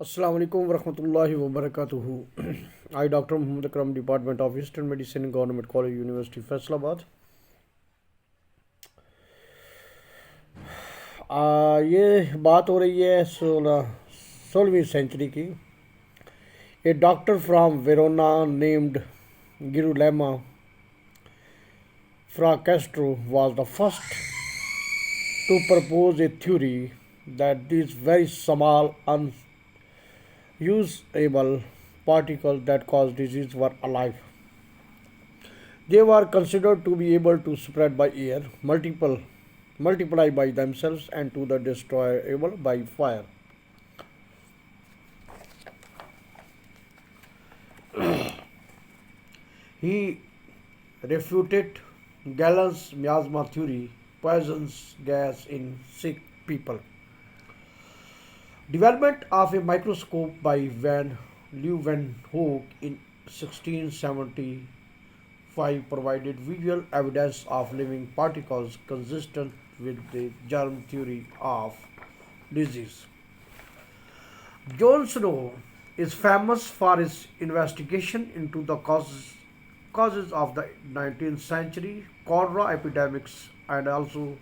Assalamu alaikum warahmatullahi wabarakatuh. I Dr. Muhammad Akram, Department of Eastern Medicine, Government College, University, Faisalabad. ये बात हो रही है 16वीं century की. A doctor from Verona named Girolamo Fra Castro was the first to propose a theory that these very small, unusable particles that cause disease were alive. They were considered to be able to spread by air, multiply by themselves, and to the destroyable by fire. He refuted Galen's miasma theory, poisons gas in sick people. Development of a microscope by Van Leeuwenhoek in 1675 provided visual evidence of living particles consistent with the germ theory of disease. John Snow is famous for his investigation into the causes of the 19th century cholera epidemics and also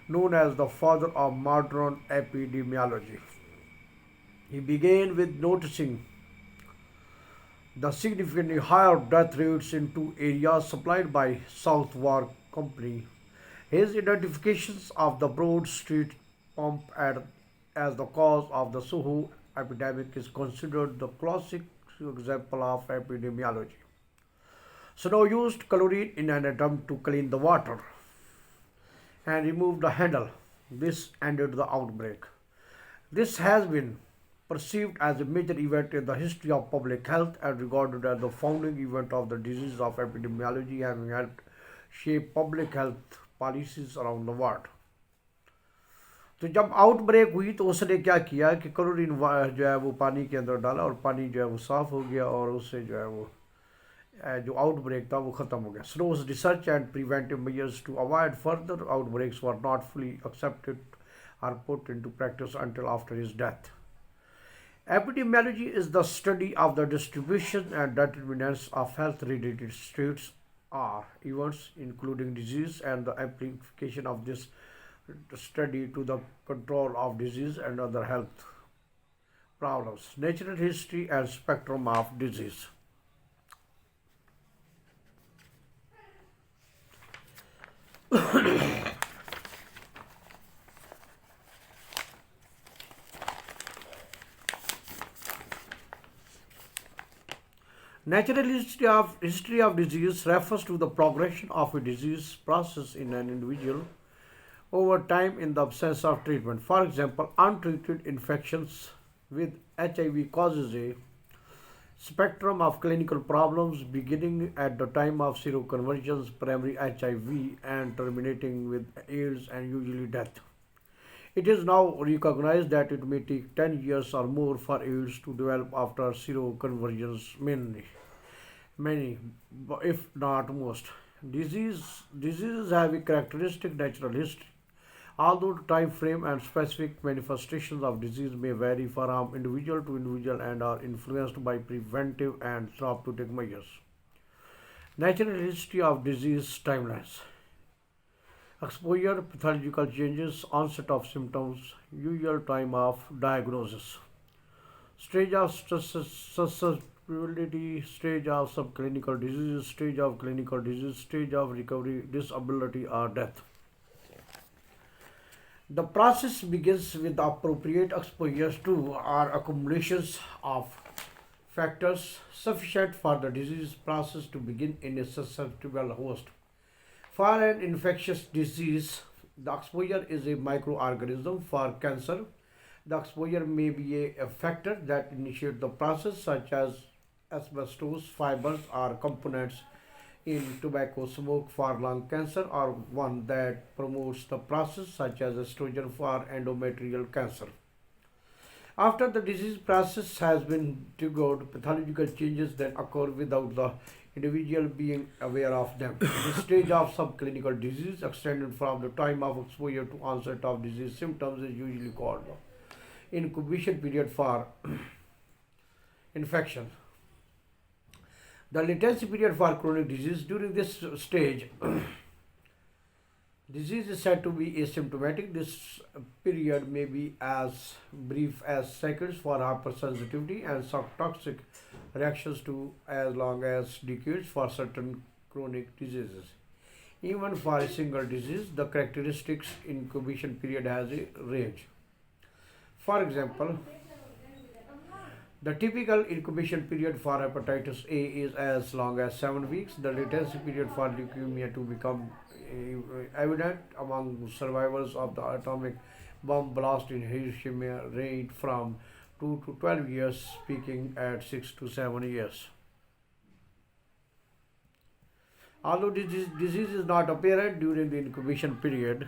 known as the father of modern epidemiology. He began with noticing the significantly higher death rates in two areas supplied by Southwark Company. His identifications of the Broad Street pump as the cause of the Soho epidemic is considered the classic example of epidemiology. Snow used chlorine in an attempt to clean the water and removed the handle. This ended the outbreak. This has been perceived as a major event in the history of public health and regarded as the founding event of the disease of epidemiology, having helped shape public health policies around the world. तो जब outbreak हुई तो उसने क्या किया कि chlorine जो है वो पानी के अंदर डाला और पानी जो है वो साफ हो गया और उससे जो है वो जो आउटब्रेक था वो ख़त्म हो गया. Snow's research and preventive measures to avoid further outbreaks were not fully accepted or put into practice until after his death. Epidemiology is the study of the distribution and determinants of health-related states or events, including disease, and the application of this study to the control of disease and other health problems. Natural history and spectrum of disease. Natural history of disease refers to the progression of a disease process in an individual over time in the absence of treatment. For example, untreated infections with HIV causes a spectrum of clinical problems beginning at the time of seroconversions, primary HIV, and terminating with AIDS and usually death. It is now recognized that it may take 10 years or more for AIDS to develop after seroconversions, many, if not most. Diseases have a characteristic natural history. Although the time frame and specific manifestations of disease may vary from individual to individual and are influenced by preventive and therapeutic measures. Natural history of disease timelines. Exposure, pathological changes, onset of symptoms, usual time of diagnosis, stage of susceptibility, stage of subclinical disease, stage of clinical disease, stage of recovery, disability, or death. The process begins with appropriate exposures to or accumulations of factors sufficient for the disease process to begin in a susceptible host. For an infectious disease, the exposure is a microorganism. For cancer, the exposure may be a factor that initiates the process, such as asbestos fibers or components in tobacco smoke. For lung cancer, or one that promotes the process, such as estrogen for endometrial cancer. After the disease process has been triggered, pathological changes then occur without the individual being aware of them. The stage of subclinical disease, extended from the time of exposure to onset of disease symptoms, is usually called the incubation period for infection. The latency period for chronic disease during this stage, disease is said to be asymptomatic. This period may be as brief as seconds for hypersensitivity and some toxic reactions to as long as decades for certain chronic diseases. Even for a single disease, the characteristics incubation period has a range. For example, the typical incubation period for hepatitis A is as long as 7 weeks. The latency period for leukemia to become evident among survivors of the atomic bomb blast in Hiroshima ranged from 2 to 12 years, peaking at 6 to 7 years. Although disease is not apparent during the incubation period,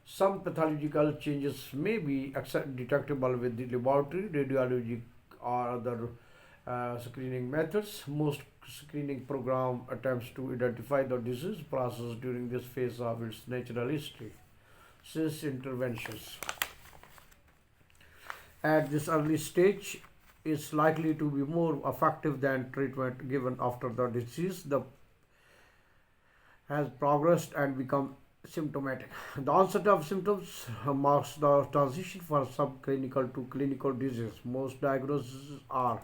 some pathological changes may be detectable with the laboratory, radiology, or other screening methods. Most screening program attempts to identify the disease process during this phase of its natural history. Since interventions at this early stage is likely to be more effective than treatment given after the disease has progressed and become symptomatic. The onset of symptoms marks the transition from subclinical to clinical disease. Most diagnoses are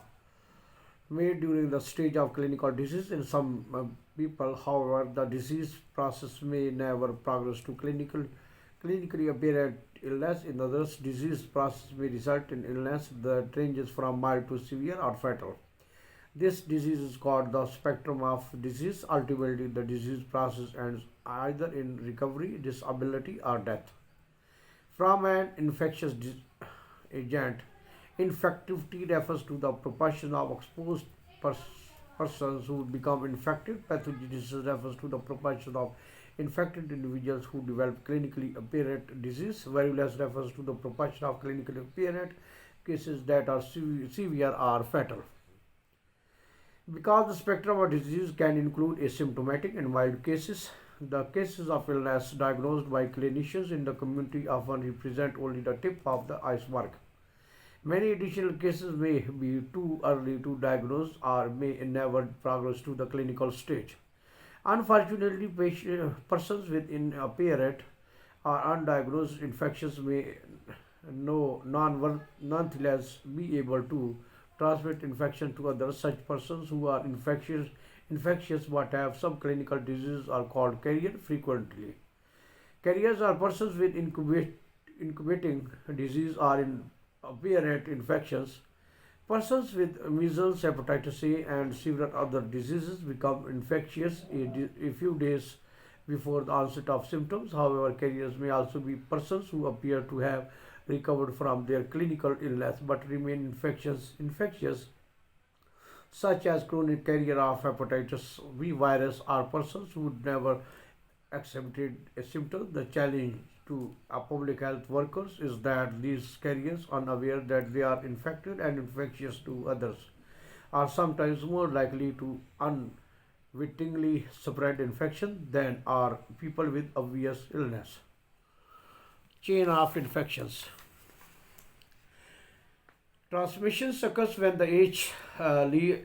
made during the stage of clinical disease. In some people, however, the disease process may never progress to clinically apparent illness. In others, disease process may result in illness that ranges from mild to severe or fatal. This disease is called the spectrum of disease. Ultimately, the disease process ends either in recovery, disability, or death. From an infectious agent, infectivity refers to the proportion of exposed persons who become infected. Pathogenesis refers to the proportion of infected individuals who develop clinically apparent disease. Virulence refers to the proportion of clinically apparent cases that are severe or fatal. Because the spectrum of disease can include asymptomatic and mild cases, the cases of illness diagnosed by clinicians in the community often represent only the tip of the iceberg. Many additional cases may be too early to diagnose or may never progress to the clinical stage. Unfortunately, persons with inapparent or undiagnosed infections may nonetheless be able to transmit infection to others. Such persons who are infectious but have some clinical disease are called carrier frequently. Carriers are persons with incubating disease or apparent infections. Persons with measles, hepatitis A, and several other diseases become infectious a few days before the onset of symptoms. However, carriers may also be persons who appear to have recovered from their clinical illness but remain infectious, such as chronic carrier of hepatitis B virus or persons who never exhibited a symptom. The challenge to public health workers is that these carriers, unaware that they are infected and infectious to others, are sometimes more likely to unwittingly spread infection than are people with obvious illness. Chain of infections. Transmission occurs when the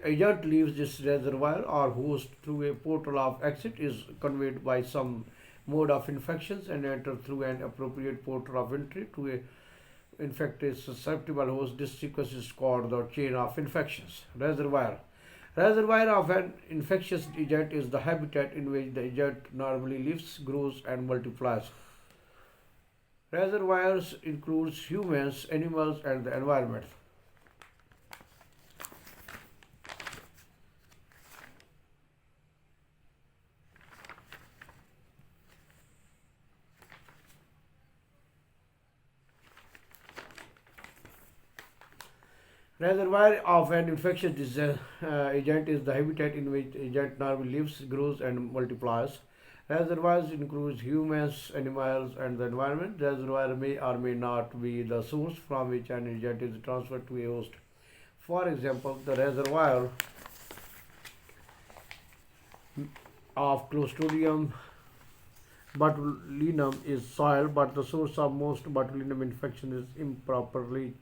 agent leaves this reservoir or host through a portal of exit, is conveyed by some mode of infections, and enter through an appropriate portal of entry to a infected susceptible host. This sequence is called the chain of infections. Reservoir. Reservoir of an infectious agent is the habitat in which the agent normally lives, grows, and multiplies. Reservoirs includes humans, animals, and the environment. Reservoir of an infectious agent is the habitat in which the agent normally lives, grows, and multiplies. Reservoirs include humans, animals, and the environment. Reservoir may or may not be the source from which an agent is transferred to a host. For example, the reservoir of Clostridium botulinum is soil, but the source of most botulinum infection is improperly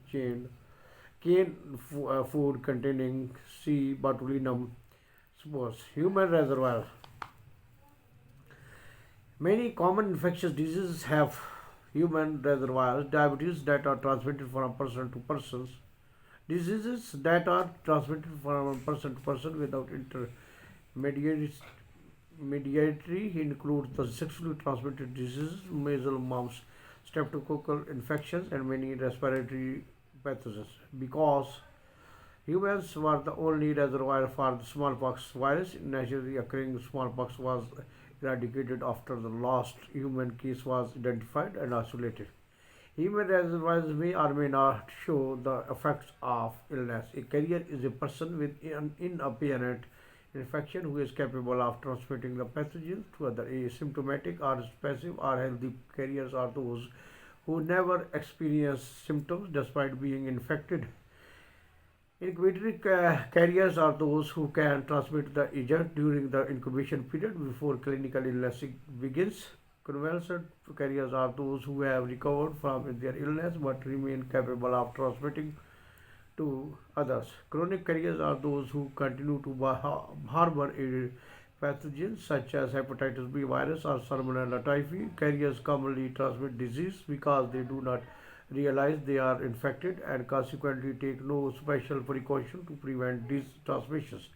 food containing C. botulinum spores. Human reservoir. Many common infectious diseases have human reservoirs. Diabetes that are transmitted from person to person. Diseases that are transmitted from person to person without intermediaries mediatory include the sexually transmitted diseases, measles, mumps, streptococcal infections, and many respiratory pathogens. Because humans were the only reservoir for the smallpox virus, naturally occurring smallpox was eradicated after the last human case was identified and isolated. Human reservoirs may or may not show the effects of illness. A carrier is a person with an inapparent infection who is capable of transmitting the pathogen to others. Asymptomatic or passive or healthy carriers are those who never experience symptoms despite being infected. Incubatory carriers are those who can transmit the agent during the incubation period before clinical illness begins. Convalescent carriers are those who have recovered from their illness but remain capable of transmitting to others. Chronic carriers are those who continue to harbor a pathogen such as hepatitis B virus or Salmonella typhi. Carriers commonly transmit disease because they do not realize they are infected and consequently take no special precaution to prevent these transmissions.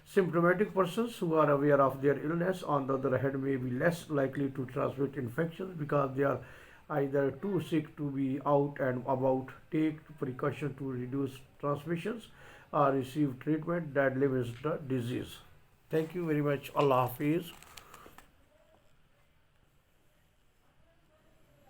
Symptomatic persons who are aware of their illness, on the other hand, may be less likely to transmit infections because they are either too sick to be out and about, take precaution to reduce transmissions, or receive treatment that limits the disease. Thank you very much. Allah Hafiz.